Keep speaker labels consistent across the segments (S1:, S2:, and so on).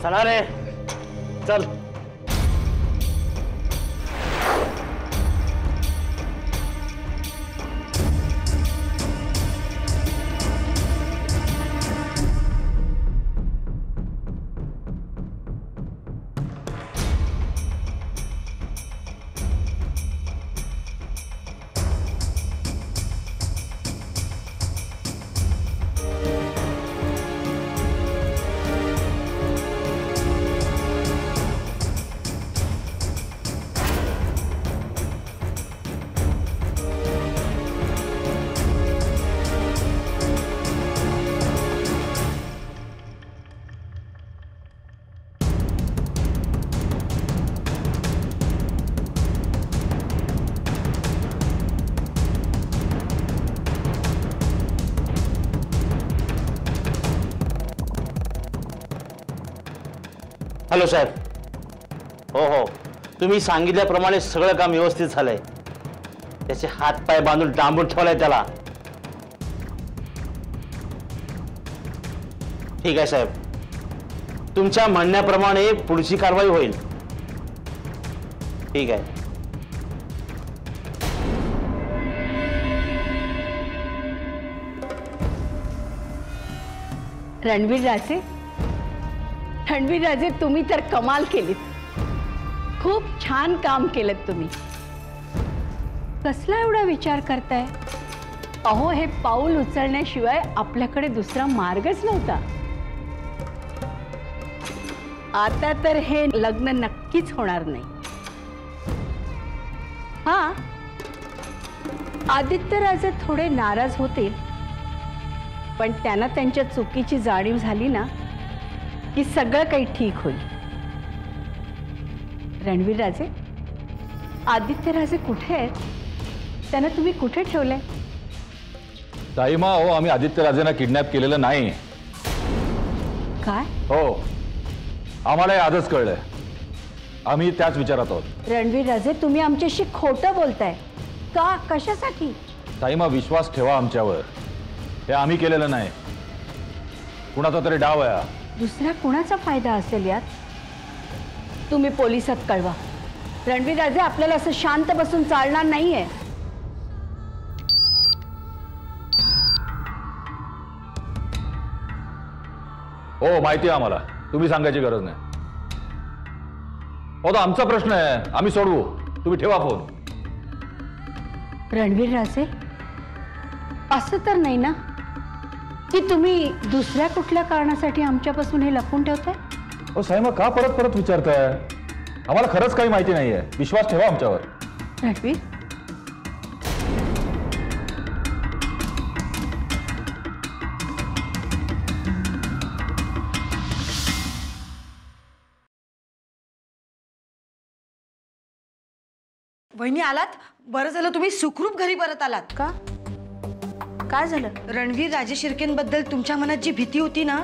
S1: चला रे चल. हॅलो साहेब. हो हो, तुम्ही सांगितल्याप्रमाणे सगळं काम व्यवस्थित झालंय. त्याचे हात पाय बांधून डांबून ठेवलाय त्याला. ठीक आहे साहेब, तुमच्या म्हणण्याप्रमाणे पुढची कारवाई होईल. ठीक आहे.
S2: रणवीर राजे, तुम्ही तर कमाल केलीत. खूप छान काम केलं तुम्ही. कसला एवढा विचार करताय? अहो, हे पाऊल उचलण्याशिवाय आपल्याकडे दुसरा मार्गच नव्हता. आता तर हे लग्न नक्कीच होणार नाही. हा, आदित्य राजे थोडे नाराज होतील, पण त्यांना त्यांच्या चुकीची जाणीव झाली ना की सगळं काही ठीक होईल. रणवीर राजे, आदित्य राजे कुठे आहेत? त्यांना तुम्ही कुठे ठेवलंय?
S3: ताईमा, हो, आम्ही आदित्य राजेंना किडनॅप केलेलं नाही.
S2: काय?
S3: हो, आम्हाला हे आजच कळलंय. आम्ही त्याच विचारात आहोत.
S2: रणवीर राजे, तुम्ही आमच्याशी खोटं बोलताय का? कशासाठी?
S3: ताईमा, विश्वास ठेवा आमच्यावर. हे आम्ही केलेलं नाही, कुणाचा तरी डाव आहे.
S2: दुसरा कुणाचा फायदा असेल यात? तुम्ही पोलिसात कळवा. रणवीर राजे, आपल्याला असं शांत बसून चालणार नाहीये.
S3: हो, माहिती आहे आम्हाला. तुम्ही सांगायची गरज नाही. हो, तो आमचा प्रश्न आहे, आम्ही सोडवू. तुम्ही ठेवा फोन.
S2: रणवीर राजे, असं तर नाही ना की तुम्ही दुसऱ्या कुठल्या कारणासाठी आमच्यापासून हे लपवून ठेवताय?
S3: हो साईमा, का परत परत विचारताय? आम्हाला खरंच काही माहिती नाहीये. विश्वास ठेवा आमच्यावर.
S2: रणवीर,
S4: वहिनी आलात? बरं झालं तुम्ही सुखरूप घरी परत आलात.
S2: का? काय झालं?
S4: रणवीर राजे शिर्केंबद्दल तुमच्या मनात जी भीती होती ना,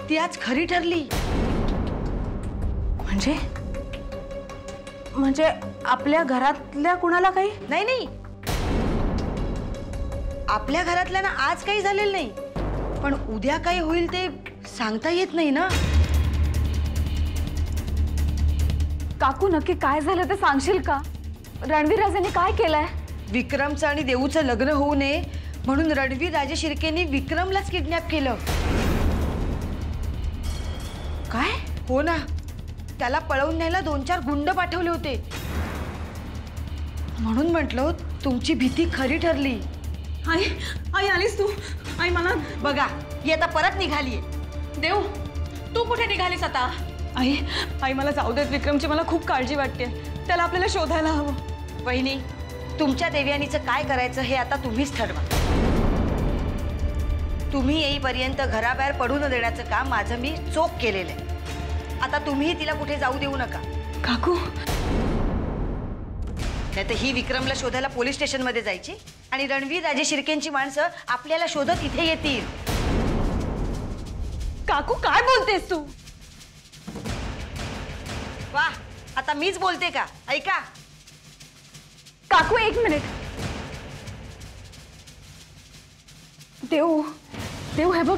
S4: ती आज खरी ठरली.
S2: म्हणजे आपल्या घरातल्या कुणाला काही?
S4: नाही नाही, आपल्या घरातल्यांना आज काही झालेलं नाही, पण उद्या काय होईल ते सांगता येत नाही ना.
S2: काकू, नक्की काय झालं ते सांगशील का? रणवीर राजेंनी काय केलंय?
S4: विक्रमचं आणि देऊचं लग्न होऊ नये म्हणून रणवीर राजे शिर्केंनी विक्रमलाच किडनॅप केलं.
S2: काय?
S4: हो ना, त्याला पळवून न्यायला 2-4 गुंड पाठवले होते. म्हणून म्हटलं तुमची भीती खरी ठरली.
S5: आई, आई आलीस तू? आई मला
S4: बघा, ही आता परत निघालीये.
S5: देव, तू कुठे निघालीस आता? आई, आई मला जाऊ देत. विक्रमची मला खूप काळजी वाटते. त्याला आपल्याला शोधायला हवं.
S4: वहिनी, तुमच्या देवयानीचं काय करायचं हे आता तुम्हीच ठरवा. तुम्ही येईपर्यंत घराबाहेर पडू न देण्याचं काम माझं मी चोख केलेलं आहे. आता तुम्ही तिला कुठे जाऊ देऊ नका.
S5: काकू,
S4: नाही तर ही विक्रमला शोधायला पोलीस स्टेशनमध्ये जायची आणि रणवीर राजे शिर्केंची माणसं आपल्याला शोधत इथे येतील.
S5: काकू काय बोलतेस तू?
S4: वा, आता मीच बोलते का? ऐका
S2: काकू, एक मिनिट. देव, हे बघ,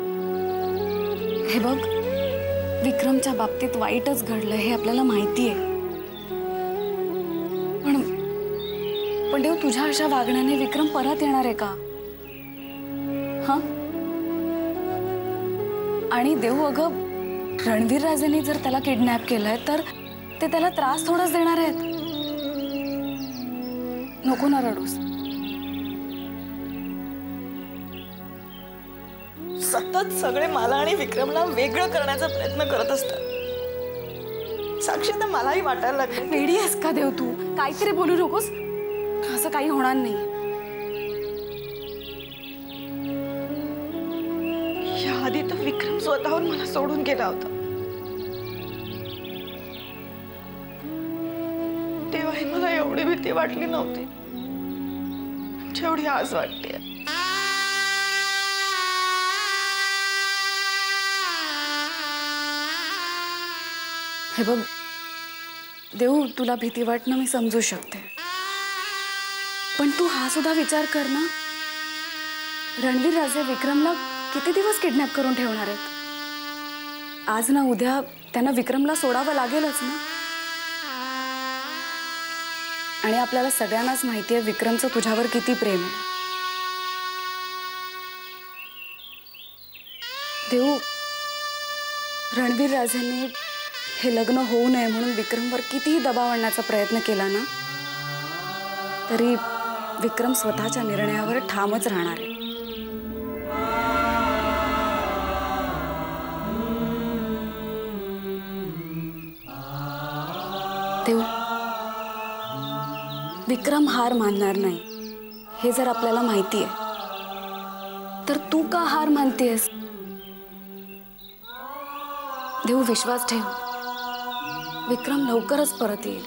S5: बघ, विक्रमच्या बाबतीत वाईटच घडलं हे आपल्याला माहिती आहे, पण देव, तुझ्या अशा वागण्याने विक्रम परत येणार आहे का? हा? आणि देव, अगं, रणवीर राजेंनी जर त्याला किडनॅप केलंय तर ते त्याला त्रास थोडाच देणार आहेत. नको ना रडूस. सतत सगळे मला आणि विक्रमला वेगळं करण्याचा प्रयत्न करत असतात. साक्षी, तर मलाही वाटायला लागलं. वेडी आहेस का देव तू? काहीतरी बोलू नकोस. असं काही होणार नाही. याआधी तर विक्रम स्वतःहून मला सोडून गेला होता. तेव्हाही मला एवढी भीती वाटली नव्हती जेवढी आज वाटते. हे बघ देव, तुला भीती वाटणं मी समजू शकते, पण तू हा सुद्धा विचार कर ना, रणवीर राजे विक्रमला किती दिवस किडनॅप करून ठेवणार आहेत? आज ना उद्या त्यांना विक्रमला सोडावं लागेलच ना. आणि आपल्याला सगळ्यांनाच माहिती आहे विक्रमचं तुझ्यावर किती प्रेम आहे. देव, रणवीर राजेंनी हे लग्न होऊ नये म्हणून विक्रमवर कितीही दबाव आणण्याचा प्रयत्न केला ना, तरी विक्रम स्वतःच्या निर्णयावर ठामच राहणार आहे. देव, विक्रम हार मानणार नाही हे जर आपल्याला माहिती आहे, तर तू का हार मानतेस? देव, विश्वास ठेव, विक्रम लवकरच परत येईल.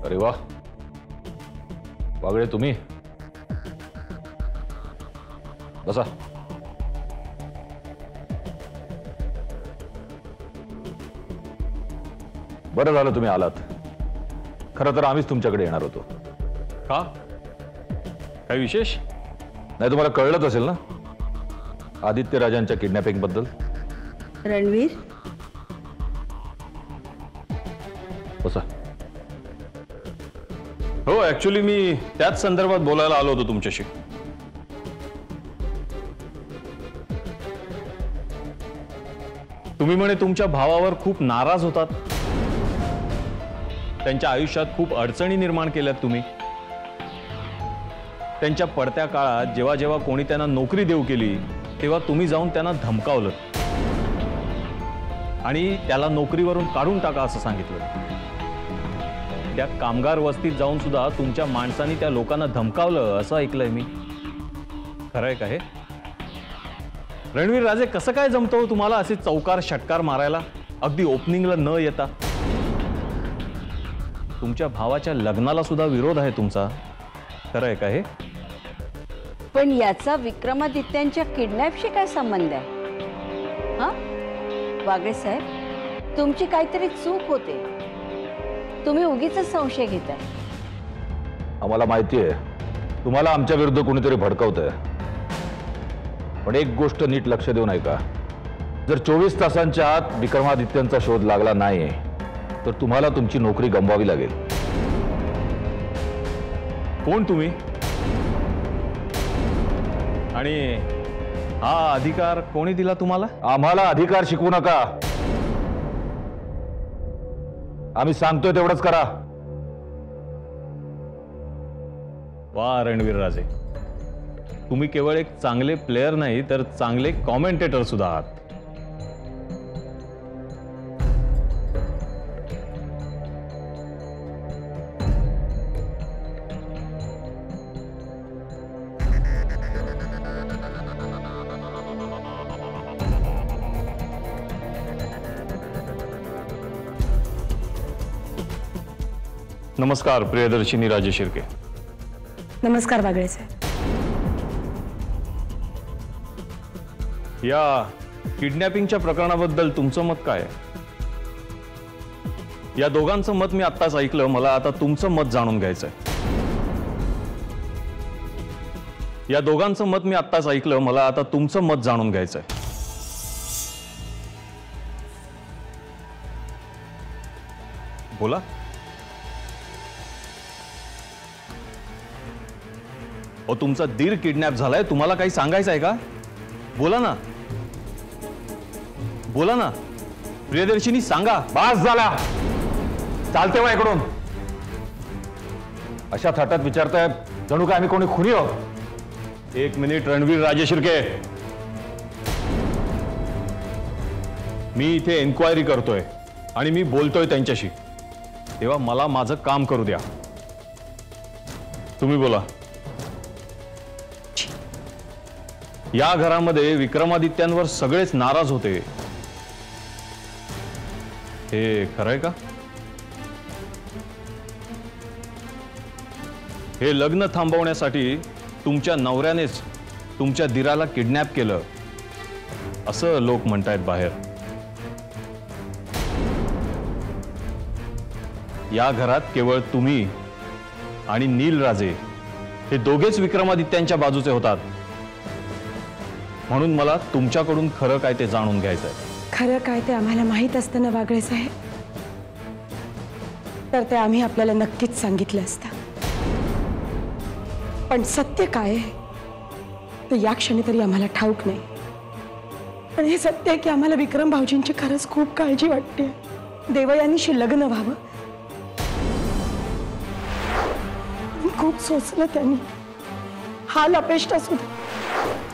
S3: अरे वा, वागळे तुम्ही बसा. बरं झालं तुम्ही आलात. खरं तर आम्हीच तुमच्याकडे येणार होतो.
S6: का? काही विशेष?
S3: नाही, तुम्हाला कळलंच असेल ना आदित्य राजांच्या किडनॅपिंग बद्दल.
S2: रणवीर,
S3: बसा.
S6: हो, ऍक्च्युली मी त्याच संदर्भात बोलायला आलो होतो तुमच्याशी. तुम्ही म्हणे तुमच्या भावावर खूप नाराज होतात, त्यांच्या आयुष्यात खूप अडचणी निर्माण केल्यात तुम्ही. त्यांच्या पडत्या काळात जेव्हा जेव्हा कोणी त्यांना नोकरी देऊ केली तेव्हा तुम्ही जाऊन त्यांना धमकावलं आणि त्याला नोकरीवरून काढून टाका असं सांगितलं. त्या कामगार वस्तीत जाऊन सुद्धा तुमच्या माणसांनी त्या लोकांना धमकावलं असं ऐकलंय मी. खरं आहे का हे? रणवीर राजे कसं काय जमतो तुम्हाला असे चौकार षटकार मारायला, अगदी ओपनिंगला न येता? तुमच्या भावाच्या लग्नाला सुद्धा विरोध आहे तुमचा. खरं आहे का हे?
S2: पण याचा विक्रमादित्यांच्या किडनॅपशी काय संबंध आहे? हा वागळे साहेब, तुमची काहीतरी चूक होते. तुम्ही उगीच संशय घेताय.
S3: आम्हाला माहिती आहे तुम्हाला आमच्या विरुद्ध कोणीतरी भडकवतंय, पण एक गोष्ट नीट लक्ष देऊन ऐका. जर 24 तासांच्या आत विक्रमादित्यांचा शोध लागला नाही तर तुम्हाला तुमची नोकरी गमवावी लागेल.
S6: कोण तुम्ही आणि हा अधिकार कोणी दिला तुम्हाला?
S3: आम्हाला अधिकार शिकवू नका. आम्ही सांगतोय तेवढंच करा.
S6: वा रणवीर राजे, तुम्ही केवळ एक चांगले प्लेयर नाही तर चांगले कॉमेंटेटर सुद्धा आहात. नमस्कार प्रियदर्शिनी राजे शिर्के.
S7: नमस्कार वागळे साहेब.
S6: या किडनॅपिंगच्या प्रकरणाबद्दल तुमचं मत काय आहे? या दोघांचं मत मी आत्ताच ऐकलं, मला आता तुमचं मत जाणून घ्यायचंय. या दोघांचं मत मी आत्ताच ऐकलं, मला आता तुमचं मत जाणून घ्यायचंय. बोला. ओ, तुमचा दीर किडनॅप झालाय, तुम्हाला काही सांगायचं आहे का? बोला ना, बोला ना. प्रियदर्शिनी सांगा.
S3: बास झाला, चालते वा इकडून. अशा थाटात विचारताय जणू काय आम्ही कोणी खुनी आहोत.
S6: एक मिनिट रणवीर राजे शिर्के, मी इथे एन्क्वायरी करतोय आणि मी बोलतोय त्यांच्याशी, तेव्हा मला माझं काम करू द्या. तुम्ही बोला. या घरामध्ये विक्रमादित्यांवर सगळेच नाराज होते, हे खरंय का? हे लग्न थांबवण्यासाठी तुमच्या नवऱ्यानेच तुमच्या दिराला किडनॅप केलं असं लोक म्हणतायत बाहेर. या घरात केवळ तुम्ही आणि नील राजे हे दोघेच विक्रमादित्यांच्या बाजूचे होतात, म्हणून मला तुमच्याकडून खरं काय ते जाणून घ्यायचंय.
S7: खरं काय ते आम्हाला माहीत असतं ना वागळे साहेब, तर ते आम्ही आपल्याला नक्कीच सांगितलं असतं. पण सत्य काय आहे ते या क्षणी तरी आम्हाला ठाऊक नाही. पण हे सत्य आहे की आम्हाला विक्रम भाऊजींची खरंच खूप काळजी वाटते. देवयानीशी लग्न व्हावं, खूप सोचलं त्यांनी, हाल अपेष्टा सुद्धा,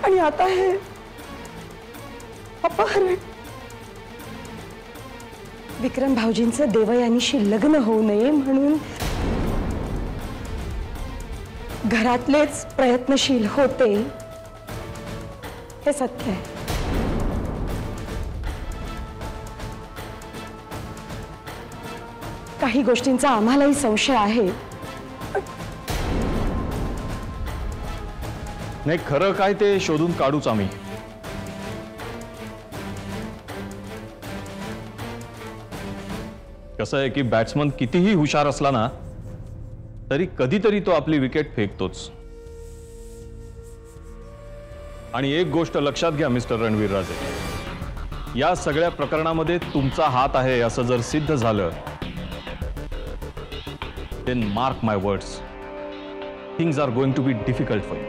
S7: आणि आता हे अपहरण. विक्रम भाऊजींचं देवयानीशी लग्न होऊ नये म्हणून घरातलेच प्रयत्नशील होते, हे सत्य आहे. काही गोष्टींचा आम्हालाही संशय आहे.
S6: नाही, खरं काय ते शोधून काढूच आम्ही. कसं आहे की बॅट्समन कितीही हुशार असला ना तरी कधीतरी तो आपली विकेट फेकतोच. आणि एक गोष्ट लक्षात घ्या मिस्टर रणवीर राजे, या सगळ्या प्रकरणामध्ये तुमचा हात आहे असं जर सिद्ध झालं, then mark my words, things are going to be difficult for you.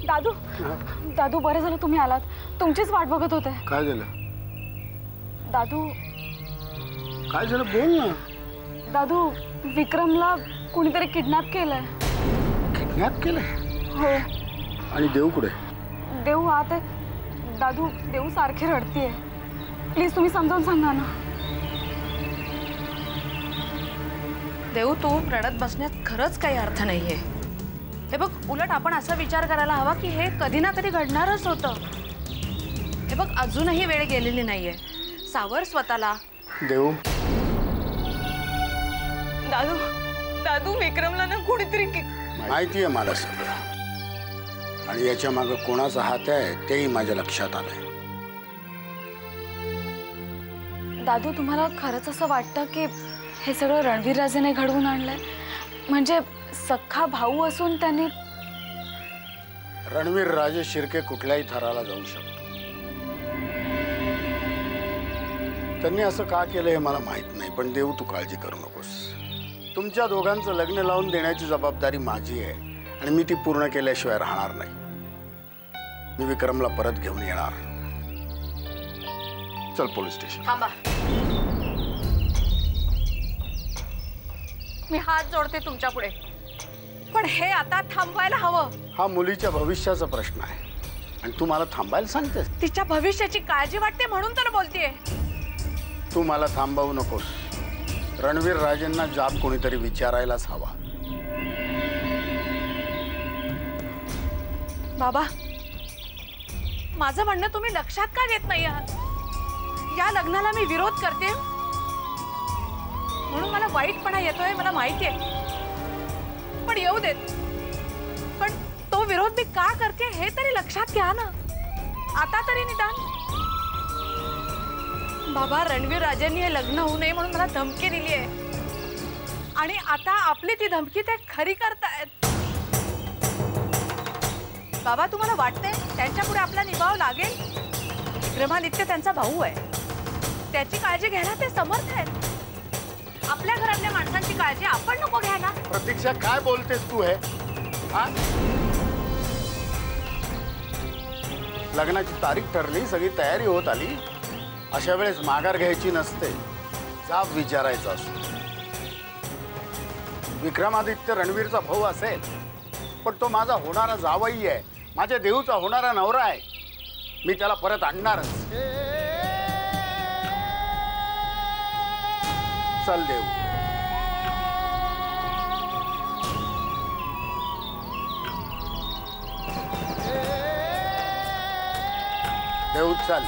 S5: दादू, दादू बरं झालं तुम्ही आलात. तुमचीच वाट बघत होते.
S8: काय झालं?
S5: दादू,
S8: काय झालं बोल ना.
S5: दादू, विक्रमला कुणीतरी किडनॅप केलंय.
S8: किडनॅप केलंय?
S5: हो.
S8: आणि देव कुठे?
S5: देव आत आहे. दादू, देव सारखी रडतीये. प्लीज तुम्ही समजावून सांगा ना.
S4: देऊ, तू रडत बसण्यात खरंच काही अर्थ नाहीये. हे बघ, उलट आपण असा विचार करायला हवा की हे कधी ना कधी घडणारच होतं. हे बघ, अजूनही वेळ गेलेली नाहीये. सावर स्वतःला.
S8: देऊ,
S5: दादू, दादू, विक्रमला ना कुणीतरी
S8: माहिती आहे मला सगळं, आणि याच्या मागे कोणाचा हात आहे तेही माझ्या लक्षात आलंय.
S5: दादू, तुम्हाला खरंच असं वाटतं की हे सगळं रणवीर राजेने घडवून आणलंय? म्हणजे सख्खा भाऊ असून त्यांनी.
S8: रणवीर राजे शिर्के कुठल्याही थराला जाऊ शकतो. त्यांनी असं का केलं हे मला माहित नाही, पण देऊ तू काळजी करू नकोस. तुमच्या दोघांचं लग्न लावून देण्याची जबाबदारी माझी आहे आणि मी ती पूर्ण केल्याशिवाय राहणार नाही. मी विक्रमला परत घेऊन येणार. चल पोलीस स्टेशन.
S4: थांबा, मी हात जोडते तुमच्या पुढे, पण हे आता थांबवायला हवं.
S8: हा मुलीच्या भविष्याचा प्रश्न आहे आणि तू मला थांबायला सांगतेस?
S4: तिच्या भविष्याची काळजी वाटते म्हणून तर बोलतेय.
S8: तू मला थांबवू नकोस. रणवीर राजेंना जाब कोणीतरी विचारायलाच हवा.
S4: बाबा, माझं म्हणणं तुम्ही लक्षात का घेत नाही आहात? या लग्नाला मी विरोध करते म्हणून मला वाईटपणा येतोय, मला माहिती आहे. पण येऊ देत. पण तो विरोध मी का करते हे तरी लक्षात घ्या ना. आता तरी निदान. बाबा, रणवीर राजेंनी हे लग्न होऊ नये म्हणून मला धमकी दिली आहे आणि आता आपली ती धमकी ते खरी करतायत. बाबा, तुम्हाला वाटतंय त्यांच्या पुढे आपला निभाव लागेल? विक्रमादित्य त्यांचा भाऊ आहे, त्याची काळजी घ्यायला ते समर्थ आहेत. आपल्या घरातल्या माणसांची काळजी आपण नको घ्यायला?
S8: प्रतीक्षा, काय बोलतेस तू हे? हा? लग्नाची तारीख ठरली, सगळी तयारी होत आली. अशा वेळेस माघार घ्यायची नसते, जाब विचारायचा असतो. विक्रमादित्य रणवीरचा भाऊ असेल, पण तो माझा होणारा जावई आहे, माझ्या देऊचा होणारा नवरा आहे. मी त्याला परत आणणारच. चल देऊ. देऊ चल.